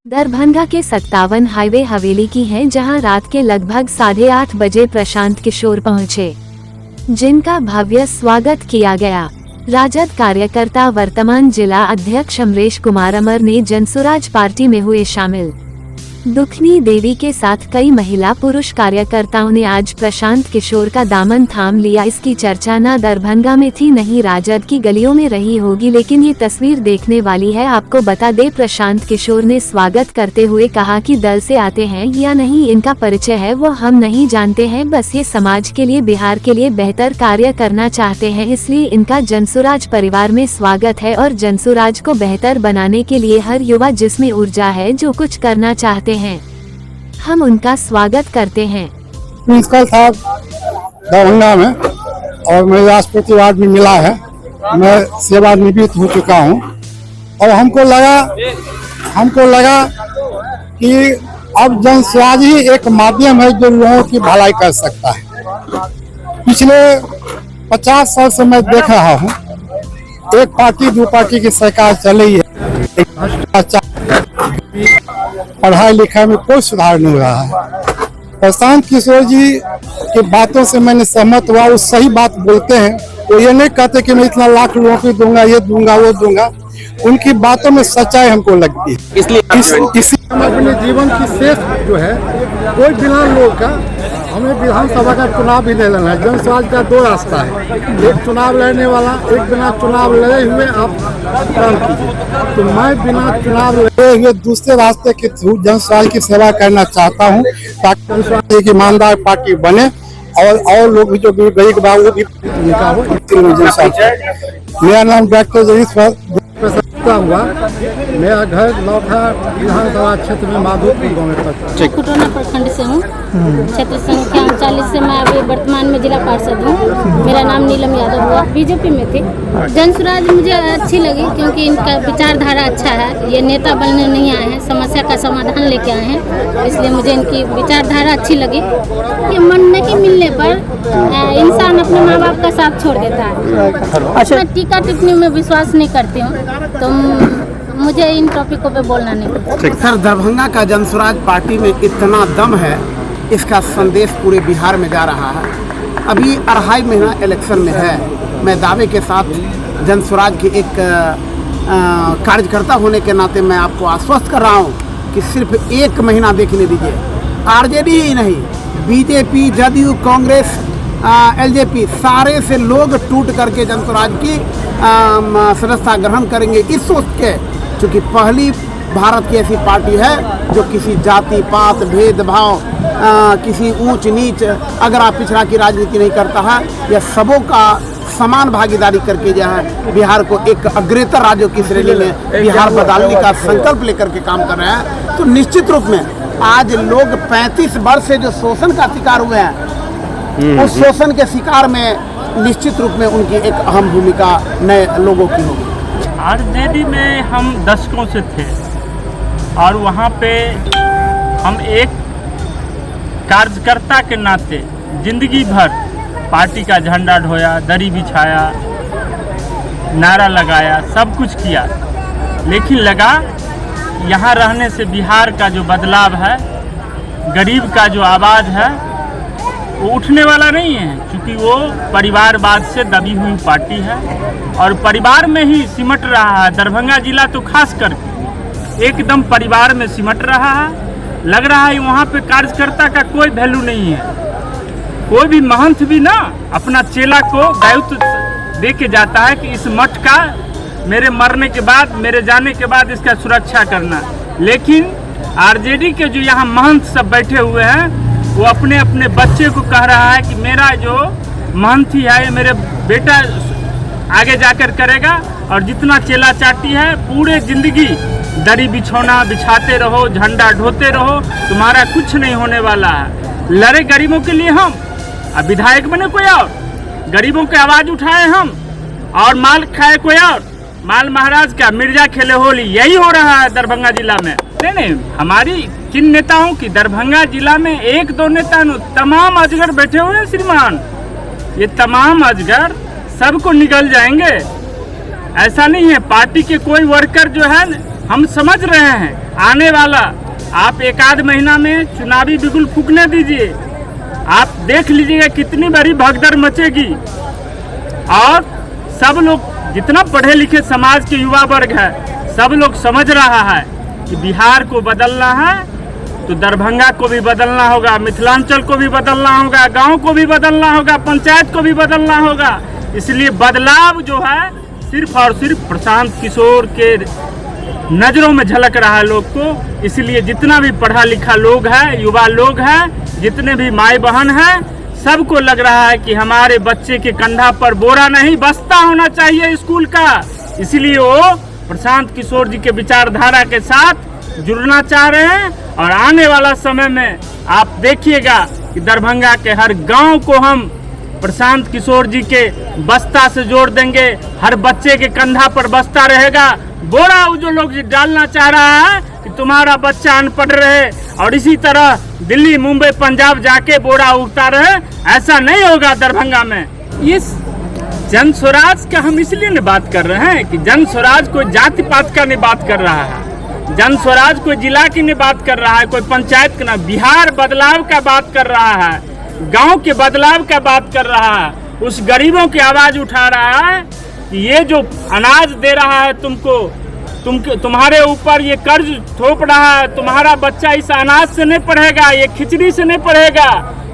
दरभंगा के 57 हाईवे हवेली की हैं, जहां रात के लगभग 8:30 बजे प्रशांत किशोर पहुंचे, जिनका भव्य स्वागत किया गया। राजद कार्यकर्ता वर्तमान जिला अध्यक्ष अमरेश कुमार अमर ने जनसुराज पार्टी में हुए शामिल। दुखनी देवी के साथ कई महिला पुरुष कार्यकर्ताओं ने आज प्रशांत किशोर का दामन थाम लिया। इसकी चर्चा न दरभंगा में थी, नहीं राजद की गलियों में रही होगी, लेकिन ये तस्वीर देखने वाली है। आपको बता दे, प्रशांत किशोर ने स्वागत करते हुए कहा कि दल से आते हैं या नहीं, इनका परिचय है वो हम नहीं जानते हैं, बस ये समाज के लिए, बिहार के लिए बेहतर कार्य करना चाहते हैं, इसलिए इनका जनसुराज परिवार में स्वागत है और जनसुराज को बेहतर बनाने के लिए हर युवा जिसमें ऊर्जा है, जो कुछ करना चाहते हैं, हम उनका स्वागत करते हैं। प्रिंसिपल साहब दरभंगा में और मेरे राष्ट्रपति अवार्ड भी मिला है, मैं सेवानिवृत्त हो चुका हूं और हमको लगा कि अब जनसुराज ही एक माध्यम है जो लोगों की भलाई कर सकता है। पिछले 50 साल से मैं देख रहा हूं, एक पार्टी दो पार्टी की सरकार चल रही है, पढ़ाई लिखाई में कोई सुधार नहीं हो रहा है। प्रशांत किशोर जी की बातों से मैंने सहमत हुआ, वो सही बात बोलते हैं, वो ये नहीं कहते कि मैं इतना लाख लोगों को दूंगा, ये दूंगा वो दूंगा, उनकी बातों में सच्चाई हमको लगती है। इसलिए हम अपने जीवन की शेष जो है कोई बिना लोग का, हमें विधानसभा का चुनाव भी नहीं लेना है। जनसुराज का दो रास्ता है, एक चुनाव लड़ने वाला, एक बिना चुनाव लड़े हुए आप काम कीजिए। तो मैं बिना चुनाव लड़े हुए दूसरे रास्ते के थ्रू जनसुराज की सेवा करना चाहता हूं, ताकि जनसुराज एक ईमानदार पार्टी बने और लोग भी जो गरीब बा वो भी उनका हो। मेरा नाम डॉक्टर जगदीश हुआ, मेरा घर लौटा विधानसभा क्षेत्र में माधोपुर गाँव में कुटोना प्रखंड से हूँ, क्षेत्र संख्या 39 से मैं अभी वर्तमान में जिला पार्षद हूँ। मेरा नाम नीलम यादव हुआ, बीजेपी में थी। जनसुराज मुझे अच्छी लगी क्योंकि इनका विचारधारा अच्छा है, ये नेता बनने नहीं आए हैं, समस्या का समाधान लेके आए हैं, इसलिए मुझे इनकी विचारधारा अच्छी लगी। ये मन नहीं मिलने पर इंसान अपने माँ बाप का साथ छोड़ देता है। अच्छा, टीका टिप्पणी में विश्वास नहीं करती हूँ, तो मुझे इन टॉपिकों पे बोलना नहीं। सर, दरभंगा का जनसुराज पार्टी में इतना दम है, इसका संदेश पूरे बिहार में जा रहा है। अभी 2.5 महीना इलेक्शन में है। मैं दावे के साथ जनसुराज के एक कार्यकर्ता होने के नाते मैं आपको आश्वस्त कर रहा हूँ कि सिर्फ 1 महीना देखने दीजिए। आरजेडी ही नहीं, बीजेपी, जदयू, कांग्रेस, एलजेपी, सारे से लोग टूट करके जनसुराज की सदस्यता ग्रहण करेंगे, इस सोच के, क्योंकि पहली भारत की ऐसी पार्टी है जो किसी जाति पात भेदभाव, किसी ऊंच नीच, अगर आप पिछड़ा की राजनीति नहीं करता है, यह सबों का समान भागीदारी करके जो है बिहार को एक अग्रतर राज्यों की श्रेणी में बिहार बदलने का संकल्प लेकर के काम कर रहे हैं। तो निश्चित रूप में आज लोग 35 वर्ष से जो शोषण का शिकार हुए हैं, उस शोषण के शिकार में निश्चित रूप में उनकी एक अहम भूमिका नए लोगों की होगी। आरजेडी में हम दशकों से थे और वहाँ पे हम एक कार्यकर्ता के नाते जिंदगी भर पार्टी का झंडा ढोया, दरी बिछाया, नारा लगाया, सब कुछ किया, लेकिन लगा यहाँ रहने से बिहार का जो बदलाव है, गरीब का जो आवाज़ है, वो उठने वाला नहीं है, क्योंकि वो परिवारवाद से दबी हुई पार्टी है और परिवार में ही सिमट रहा है। दरभंगा जिला तो खास करके एकदम परिवार में सिमट रहा है। लग रहा है वहाँ पे कार्यकर्ता का कोई वैल्यू नहीं है। कोई भी महंत भी ना अपना चेला को दायित्व दे के जाता है कि इस मठ का मेरे मरने के बाद, मेरे जाने के बाद इसका सुरक्षा करना, लेकिन आरजेडी के जो यहाँ महंत सब बैठे हुए हैं, वो अपने अपने बच्चे को कह रहा है कि मेरा जो महंती है, ये मेरे बेटा आगे जाकर करेगा, और जितना चेला चाटी है पूरे जिंदगी दरी बिछौना बिछाते रहो, झंडा ढोते रहो, तुम्हारा कुछ नहीं होने वाला है। लड़े गरीबों के लिए हम, अब विधायक बने कोई और, गरीबों की आवाज़ उठाए हम, और माल खाए कोई और, माल महाराज का मिर्जा खेले होली, यही हो रहा है दरभंगा जिला में। नहीं, हमारी किन नेताओं की, दरभंगा जिला में 1-2 नेता, तमाम अजगर बैठे हुए हैं श्रीमान, ये तमाम अजगर सबको निगल जाएंगे। ऐसा नहीं है। पार्टी के कोई वर्कर जो है हम समझ रहे हैं आने वाला, आप एक आध महीना में चुनावी बिगुल फूकने दीजिए, आप देख लीजिएगा कितनी बड़ी भगदड़ मचेगी। और सब लोग, जितना पढ़े लिखे समाज के युवा वर्ग है, सब लोग समझ रहा है कि बिहार को बदलना है तो दरभंगा को भी बदलना होगा, मिथिलांचल को भी बदलना होगा, गांव को भी बदलना होगा, पंचायत को भी बदलना होगा। इसलिए बदलाव जो है सिर्फ और सिर्फ प्रशांत किशोर के नज़रों में झलक रहा है लोग को। इसलिए जितना भी पढ़ा लिखा लोग है, युवा लोग हैं, जितने भी माई बहन हैं, सबको लग रहा है कि हमारे बच्चे के कंधा पर बोरा नहीं बस्ता होना चाहिए स्कूल का। इसलिए वो प्रशांत किशोर जी के विचारधारा के साथ जुड़ना चाह रहे हैं। और आने वाला समय में आप देखिएगा कि दरभंगा के हर गांव को हम प्रशांत किशोर जी के बस्ता से जोड़ देंगे। हर बच्चे के कंधा पर बस्ता रहेगा। बोरा जो लोग डालना चाह रहा है कि तुम्हारा बच्चा अनपढ़ रहे और इसी तरह दिल्ली, मुंबई, पंजाब जाके बोरा उगता रहे, ऐसा नहीं होगा दरभंगा में। इस जन स्वराज का हम इसलिए न बात कर रहे हैं कि जन स्वराज कोई जाति पात का नहीं बात कर रहा है, जन स्वराज कोई जिला की नहीं बात कर रहा है, कोई पंचायत का ना, बिहार बदलाव का बात कर रहा है, गांव के बदलाव का बात कर रहा है। उस गरीबों की आवाज उठा रहा है कि ये जो अनाज दे रहा है तुमको, तुम्हारे ऊपर ये कर्ज थोप रहा है, तुम्हारा बच्चा इस अनाज से नहीं पढ़ेगा, ये खिचड़ी से नहीं पढ़ेगा।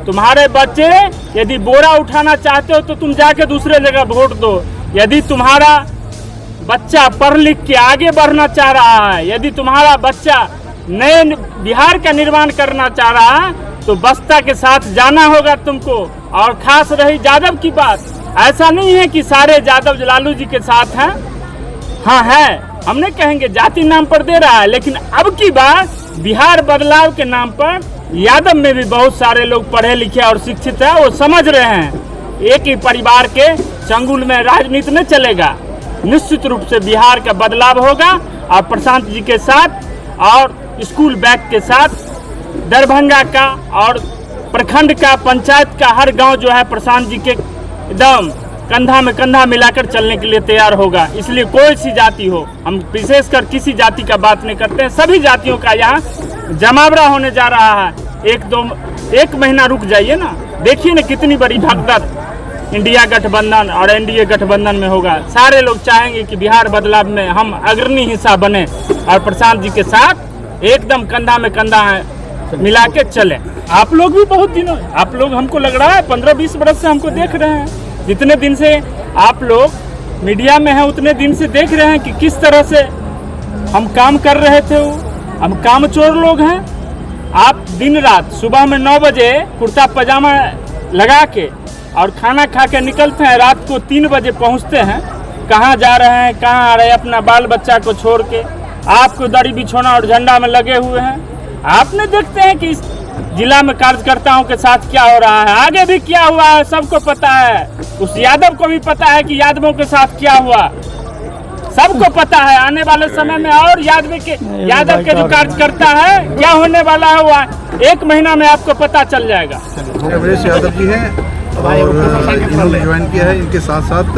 तुम्हारे बच्चे यदि बोरा उठाना चाहते हो तो तुम जाके दूसरे जगह वोट दो। यदि तुम्हारा बच्चा पढ़ लिख के आगे बढ़ना चाह रहा है, यदि तुम्हारा बच्चा नए बिहार का निर्माण करना चाह रहा है, तो बस्ता के साथ जाना होगा तुमको। और खास रही यादव की बात, ऐसा नहीं है कि सारे यादव लालू जी के साथ हैं, हाँ है, हम नहीं कहेंगे जाति नाम पर दे रहा है, लेकिन अब की बार बिहार बदलाव के नाम पर यादव में भी बहुत सारे लोग पढ़े लिखे और शिक्षित है, वो समझ रहे हैं एक ही परिवार के चंगुल में राजनीति नहीं चलेगा। निश्चित रूप से बिहार का बदलाव होगा और प्रशांत जी के साथ और स्कूल बैग के साथ दरभंगा का और प्रखंड का, पंचायत का हर गांव जो है प्रशांत जी के एकदम कंधा में कंधा मिलाकर चलने के लिए तैयार होगा। इसलिए कोई सी जाति हो, हम विशेषकर किसी जाति का बात नहीं करते हैं, सभी जातियों का यहाँ जमावड़ा होने जा रहा है। एक महीना रुक जाइए ना, देखिए ना कितनी बड़ी भगदड़ इंडिया गठबंधन और एनडीए गठबंधन में होगा। सारे लोग चाहेंगे कि बिहार बदलाव में हम अग्रणी हिस्सा बने और प्रशांत जी के साथ एकदम कंधा में कंधा मिला के चले। आप लोग भी बहुत दिनों, आप लोग हमको लग रहा है 15-20 बरस से हमको देख रहे हैं, जितने दिन से आप लोग मीडिया में हैं उतने दिन से देख रहे हैं कि किस तरह से हम काम कर रहे थे। हम कामचोर लोग हैं। आप दिन रात सुबह में 9 बजे कुर्ता पजामा लगा के और खाना खा के निकलते हैं, रात को 3 बजे पहुंचते हैं। कहाँ जा रहे हैं, कहाँ आ रहे हैं, अपना बाल बच्चा को छोड़ के आपको दड़ी बिछोना और झंडा में लगे हुए हैं। आपने देखते हैं कि इस जिला में कार्यकर्ताओं के साथ क्या हो रहा है, आगे भी क्या हुआ है सबको पता है। उस यादव को भी पता है कि यादवों के साथ क्या हुआ, सबको पता है। आने वाले समय में और यादव के जो कार्यकर्ता है क्या होने वाला है, वह 1 महीना में आपको पता चल जाएगा। अमरेश यादव जी हैं और इन्होंने ज्वाइन किया है। इनके साथ साथ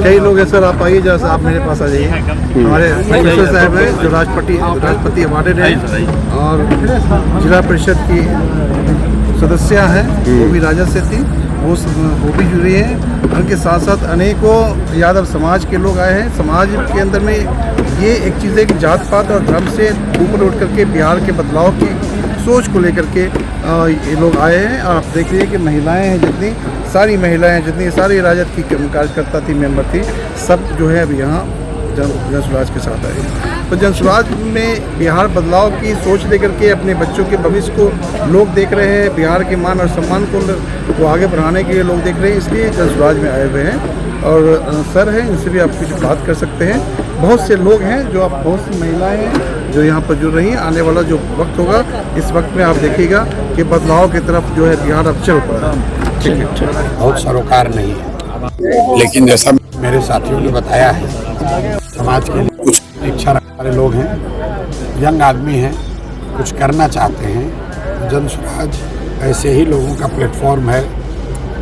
कई लोग हैं। सर आप आइए, जैसा आप मेरे पास आ जाइए। हमारे प्रोफेसर साहब हैं जो राष्ट्रपति अवार्डेड हैं और जिला परिषद की सदस्य हैं, वो भी राजद से थी, वो भी जुड़ी हैं। उनके साथ साथ अनेकों यादव समाज के लोग आए हैं। समाज के अंदर में ये एक चीज़ है कि जात पात और धर्म से ऊपर उठ करके बिहार के बदलाव की सोच को लेकर के ये लोग आए हैं। और आप देख लीजिए कि महिलाएं हैं, जितनी सारी महिलाएं हैं, जितनी सारी राजद की कार्यकर्ता थी, मेंबर थी, सब जो है अभी यहाँ जन स्वराज के साथ आए। तो जन स्वराज में बिहार बदलाव की सोच लेकर के अपने बच्चों के भविष्य को लोग देख रहे हैं, बिहार के मान और सम्मान को आगे बढ़ाने के लिए लोग देख रहे हैं, इसलिए जन स्वराज में आए हुए हैं। और सर हैं, इनसे भी आप कुछ बात कर सकते हैं। बहुत से लोग हैं जो आप, बहुत सी महिलाएं हैं जो यहाँ पर जुड़ रही हैं। आने वाला जो वक्त होगा, इस वक्त में आप देखिएगा कि बदलाव की तरफ जो है बिहार अब चल पड़ा। ठीक है, बहुत सरोकार नहीं है, लेकिन जैसा मेरे साथियों ने बताया है, समाज के लिए कुछ इच्छा रखने वाले लोग हैं, यंग आदमी हैं, कुछ करना चाहते हैं। जन स्वराज ऐसे ही लोगों का प्लेटफॉर्म है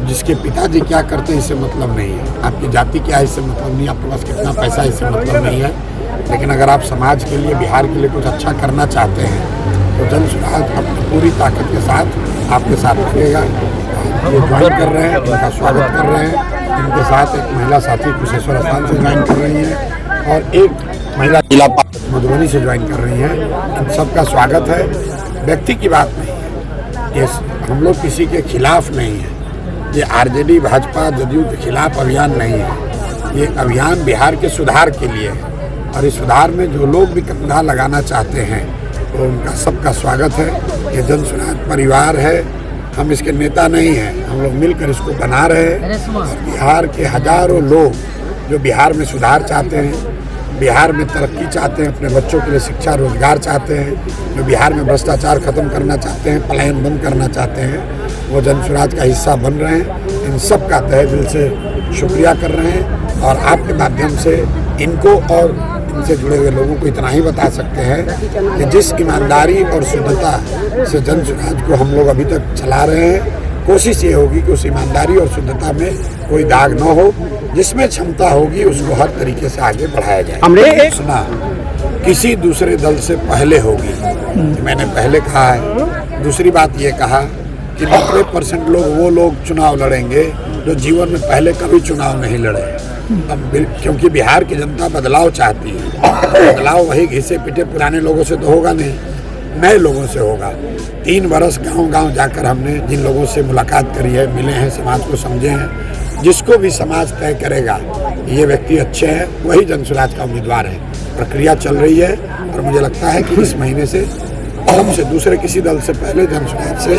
जिसके पिताजी क्या करते हैं इससे मतलब नहीं है, आपकी जाति क्या है इससे मतलब नहीं, आपके पास कितना पैसा है इससे मतलब नहीं है। लेकिन अगर आप समाज के लिए, बिहार के लिए कुछ अच्छा करना चाहते हैं तो जन सुराज अपनी पूरी ताकत के साथ आपके साथ लगेगा। ये ज्वाइन कर रहे हैं, इनका स्वागत कर रहे हैं। इनके साथ एक महिला साथी कुशेश्वर स्थान से ज्वाइन कर रही है और एक महिला जिला मधुबनी से ज्वाइन कर रही हैं। इन सबका स्वागत है। व्यक्ति की बात नहीं है, ये हम लोग किसी के खिलाफ नहीं है। ये आरजेडी, भाजपा, जदयू के खिलाफ अभियान नहीं है। ये अभियान बिहार के सुधार के लिए है और इस सुधार में जो लोग भी कंधा लगाना चाहते हैं तो उनका सबका स्वागत है। ये जन सुराज परिवार है, हम इसके नेता नहीं हैं, हम लोग मिलकर इसको बना रहे हैं। और बिहार के हजारों लोग जो बिहार में सुधार चाहते हैं, बिहार में तरक्की चाहते हैं, अपने बच्चों के लिए शिक्षा रोजगार चाहते हैं, जो बिहार में भ्रष्टाचार खत्म करना चाहते हैं, पलायन बंद करना चाहते हैं, वो जन सुराज का हिस्सा बन रहे हैं। इन सब का तहे दिल से शुक्रिया कर रहे हैं और आपके माध्यम से इनको और इनसे जुड़े हुए लोगों को इतना ही बता सकते हैं कि जिस ईमानदारी और शुद्धता से जन सुराज को हम लोग अभी तक चला रहे हैं, कोशिश ये होगी कि उस ईमानदारी और शुद्धता में कोई दाग न हो। जिसमें क्षमता होगी उसको हर तरीके से आगे बढ़ाया जाए। हमने सुना किसी दूसरे दल से पहले होगी, मैंने पहले कहा है। दूसरी बात ये कहा कि 90% वो लोग चुनाव लड़ेंगे जो जीवन में पहले कभी चुनाव नहीं लड़े। अब क्योंकि बिहार की जनता बदलाव चाहती है। बदलाव वही घिसे पिटे पुराने लोगों से तो होगा नहीं, नए लोगों से होगा। 3 बरस गांव-गांव जाकर हमने जिन लोगों से मुलाकात करी है, मिले हैं, समाज को समझे हैं, जिसको भी समाज तय करेगा ये व्यक्ति अच्छे हैं, वही जन सुराज का उम्मीदवार है। प्रक्रिया चल रही है और मुझे लगता है कि इस महीने से हमसे दूसरे किसी दल से पहले जन सुराज से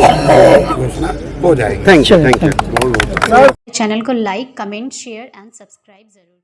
घोषणा हो जाएगी। Thank you. चैनल को like, comment, share and subscribe जरूर।